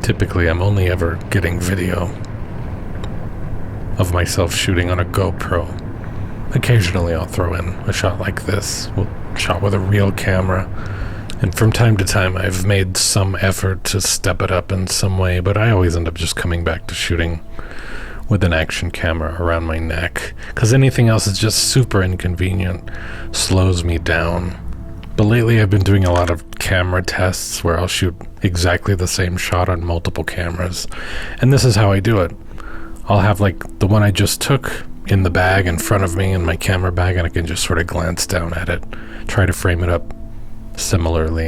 Typically, I'm only ever getting video of myself shooting on a GoPro. Occasionally, I'll throw in a shot like this, shot with a real camera. And from time to time, I've made some effort to step it up in some way, but I always end up just coming back to shooting with an action camera around my neck, because anything else is just super inconvenient, slows me down. But lately I've been doing a lot of camera tests where I'll shoot exactly the same shot on multiple cameras. And this is how I do it. I'll have like the one I just took in the bag in front of me in my camera bag, and I can just sort of glance down at it, try to frame it up similarly.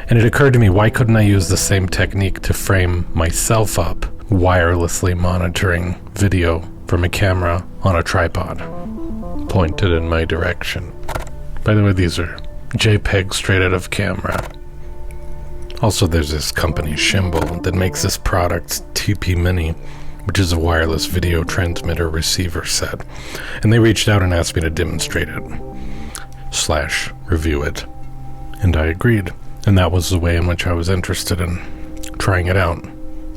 And it occurred to me, why couldn't I use the same technique to frame myself up, wirelessly monitoring video from a camera on a tripod pointed in my direction? By the way, these are JPEG straight out of camera. Also, there's this company, Shimbol, that makes this product, TP Mini, which is a wireless video transmitter receiver set. And they reached out and asked me to demonstrate it / review it. And I agreed. And that was the way in which I was interested in trying it out.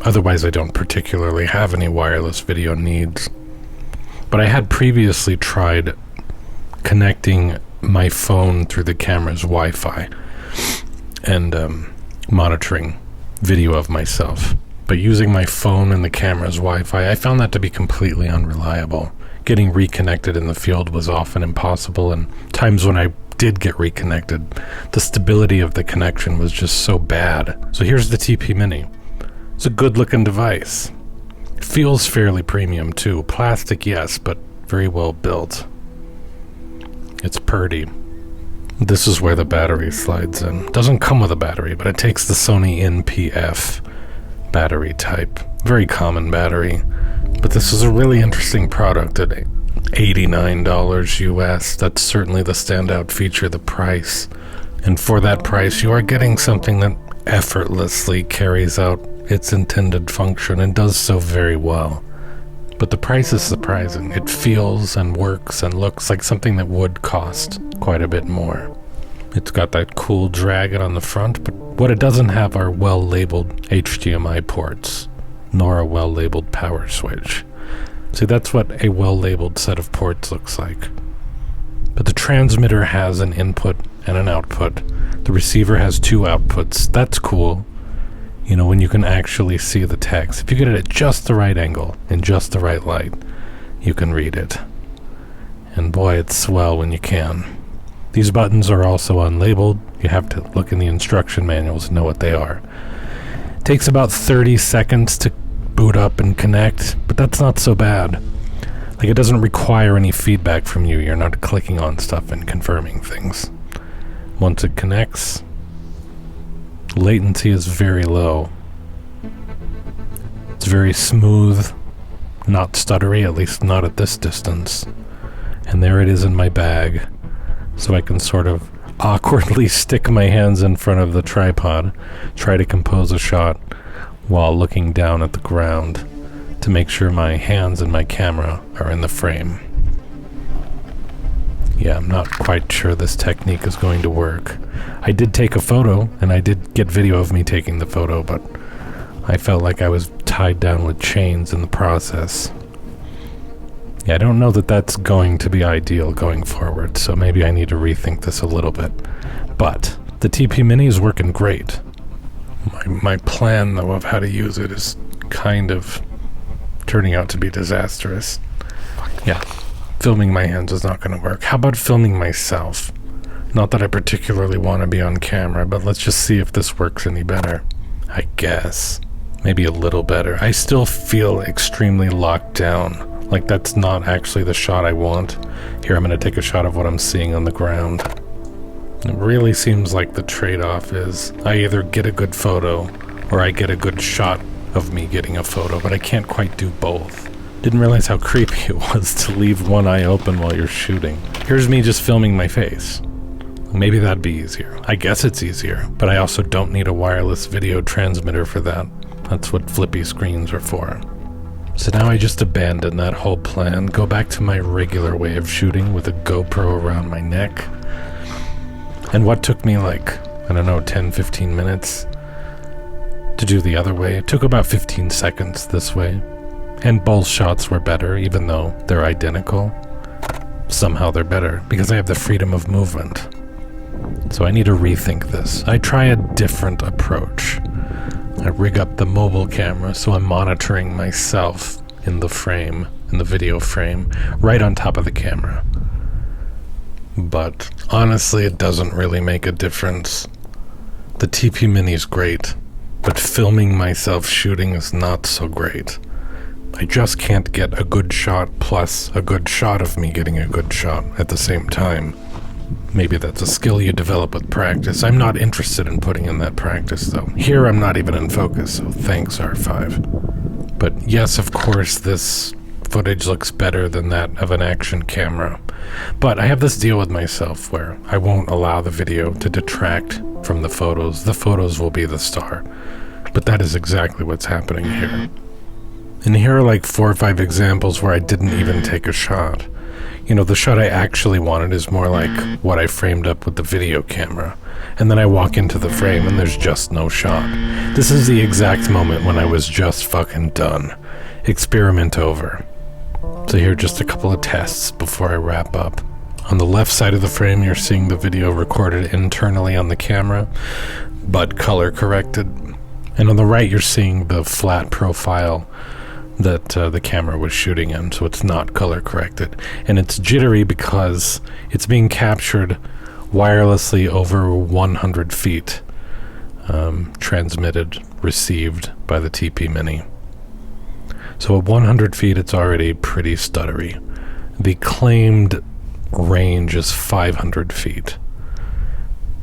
Otherwise, I don't particularly have any wireless video needs. But I had previously tried connecting my phone through the camera's Wi-Fi and monitoring video of myself. But using my phone and the camera's Wi-Fi, I found that to be completely unreliable. Getting reconnected in the field was often impossible, and times when I did get reconnected, the stability of the connection was just so bad. So here's the TP Mini. It's a good-looking device. It feels fairly premium, too. Plastic, yes, but very well built. It's purdy. This is where the battery slides in. It doesn't come with a battery, but it takes the Sony NPF battery type. Very common battery. But this is a really interesting product at $89 US. That's certainly the standout feature, the price. And for that price, you are getting something that effortlessly carries out its intended function and does so very well. But the price is surprising. It feels and works and looks like something that would cost quite a bit more. It's got that cool dragon on the front, but what it doesn't have are well-labeled HDMI ports, nor a well-labeled power switch. See, that's what a well-labeled set of ports looks like. But the transmitter has an input and an output. The receiver has 2 outputs. That's cool. You know, when you can actually see the text. If you get it at just the right angle, in just the right light, you can read it. And boy, it's swell when you can. These buttons are also unlabeled. You have to look in the instruction manuals to know what they are. It takes about 30 seconds to boot up and connect, but that's not so bad. Like, it doesn't require any feedback from you. You're not clicking on stuff and confirming things. Once it connects, latency is very low. It's very smooth, not stuttery, at least not at this distance. And there it is in my bag, so I can sort of awkwardly stick my hands in front of the tripod, try to compose a shot while looking down at the ground to make sure my hands and my camera are in the frame. Yeah, I'm not quite sure this technique is going to work. I did take a photo, and I did get video of me taking the photo, but I felt like I was tied down with chains in the process. Yeah, I don't know that that's going to be ideal going forward, so maybe I need to rethink this a little bit. But the TP Mini is working great. My plan, though, of how to use it is kind of turning out to be disastrous. Yeah, filming my hands is not going to work. How about filming myself? Not that I particularly want to be on camera, but let's just see if this works any better. I guess. Maybe a little better. I still feel extremely locked down. Like, that's not actually the shot I want. Here, I'm going to take a shot of what I'm seeing on the ground. It really seems like the trade-off is I either get a good photo or I get a good shot of me getting a photo, but I can't quite do both. Didn't realize how creepy it was to leave one eye open while you're shooting. Here's me just filming my face. Maybe that'd be easier. I guess it's easier, but I also don't need a wireless video transmitter for that. That's what flippy screens are for. So now I just abandon that whole plan, go back to my regular way of shooting with a GoPro around my neck. And what took me like, I don't know, 10-15 minutes to to do the other way. It took about 15 seconds this way. And both shots were better, even though they're identical. Somehow they're better, because I have the freedom of movement. So I need to rethink this. I try a different approach. I rig up the mobile camera so I'm monitoring myself in the frame, in the video frame, right on top of the camera. But honestly, it doesn't really make a difference. The TP Mini is great, but filming myself shooting is not so great. I just can't get a good shot plus a good shot of me getting a good shot at the same time. Maybe that's a skill you develop with practice. I'm not interested in putting in that practice, though. Here I'm not even in focus, so thanks R5. But yes, of course, this footage looks better than that of an action camera. But I have this deal with myself where I won't allow the video to detract from the photos. The photos will be the star. But that is exactly what's happening here. And here are like 4 or 5 examples where I didn't even take a shot. You know, the shot I actually wanted is more like what I framed up with the video camera. And then I walk into the frame and there's just no shot. This is the exact moment when I was just fucking done. Experiment over. So here are just a couple of tests before I wrap up. On the left side of the frame, you're seeing the video recorded internally on the camera, but color corrected. And on the right, you're seeing the flat profile that the camera was shooting in, so it's not color corrected. And it's jittery because it's being captured wirelessly over 100 feet, transmitted, received by the TP Mini. So at 100 feet, it's already pretty stuttery. The claimed range is 500 feet.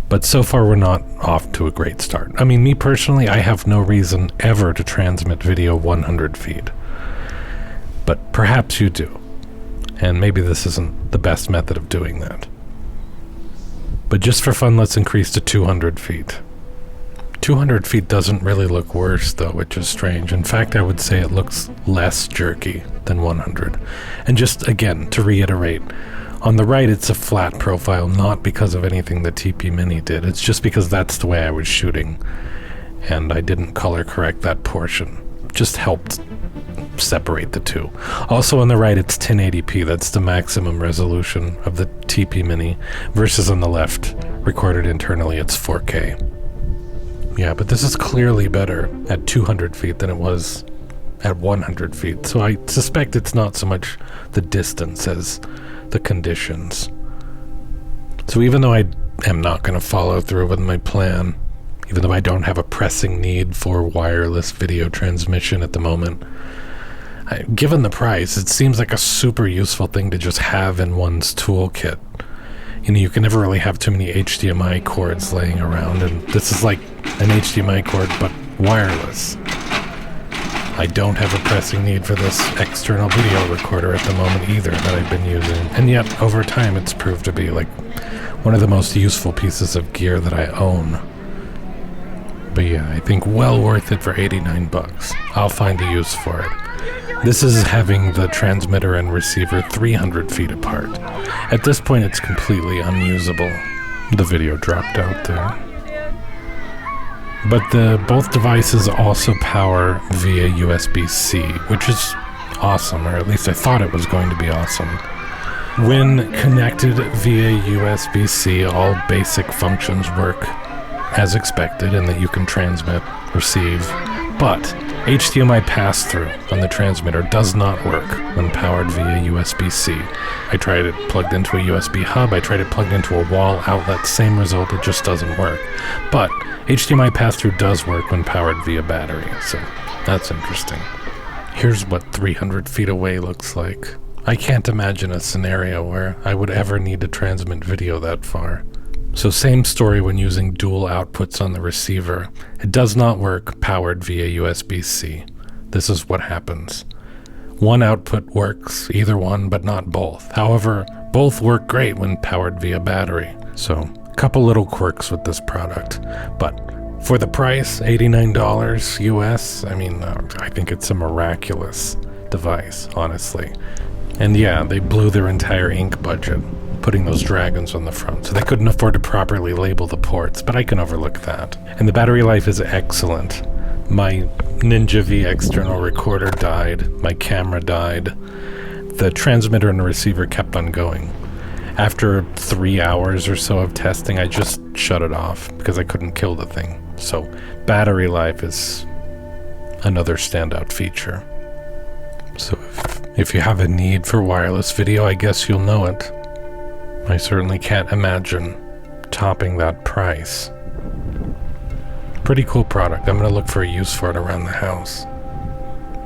But so far, we're not off to a great start. I mean, me personally, I have no reason ever to transmit video 100 feet. But perhaps you do. And maybe this isn't the best method of doing that. But just for fun, let's increase to 200 feet. 200 feet doesn't really look worse, though, which is strange. In fact, I would say it looks less jerky than 100. And just, again, to reiterate, on the right, it's a flat profile, not because of anything the TP Mini did. It's just because that's the way I was shooting. And I didn't color correct that portion. Just helped separate the two. Also on the right, it's 1080p. That's the maximum resolution of the TP Mini. Versus on the left, recorded internally, it's 4K. Yeah, but this is clearly better at 200 feet than it was at 100 feet. So I suspect it's not so much the distance as the conditions. So even though I am not going to follow through with my plan, even though I don't have a pressing need for wireless video transmission at the moment, given the price, it seems like a super useful thing to just have in one's toolkit. You know, you can never really have too many HDMI cords laying around, and this is like an HDMI cord, but wireless. I don't have a pressing need for this external video recorder at the moment either that I've been using. And yet, over time, it's proved to be like one of the most useful pieces of gear that I own. But yeah, I think well worth it for 89 bucks. I'll find a use for it. This is having the transmitter and receiver 300 feet apart. At this point, it's completely unusable. The video dropped out there. But both devices also power via USB-C, which is awesome, or at least I thought it was going to be awesome. When connected via USB-C, all basic functions work as expected in that you can transmit, receive, but HDMI pass-through on the transmitter does not work when powered via USB-C. I tried it plugged into a USB hub, I tried it plugged into a wall outlet, same result, it just doesn't work. But HDMI pass-through does work when powered via battery, so that's interesting. Here's what 300 feet away looks like. I can't imagine a scenario where I would ever need to transmit video that far. So same story when using dual outputs on the receiver. It does not work powered via USB-C. This is what happens. One output works, either one, but not both. However, both work great when powered via battery. So, a couple little quirks with this product. But for the price, $89 US, I mean, I think it's a miraculous device, honestly. And yeah, they blew their entire ink budget putting those dragons on the front, so they couldn't afford to properly label the ports, but I can overlook that. And the battery life is excellent. My Ninja V external recorder died. My camera died. The transmitter and receiver kept on going. After 3 hours or so of testing, I just shut it off because I couldn't kill the thing. So battery life is another standout feature. So if you have a need for wireless video, I guess you'll know it. I certainly can't imagine topping that price. Pretty cool product. I'm going to look for a use for it around the house.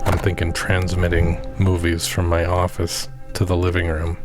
I'm thinking transmitting movies from my office to the living room.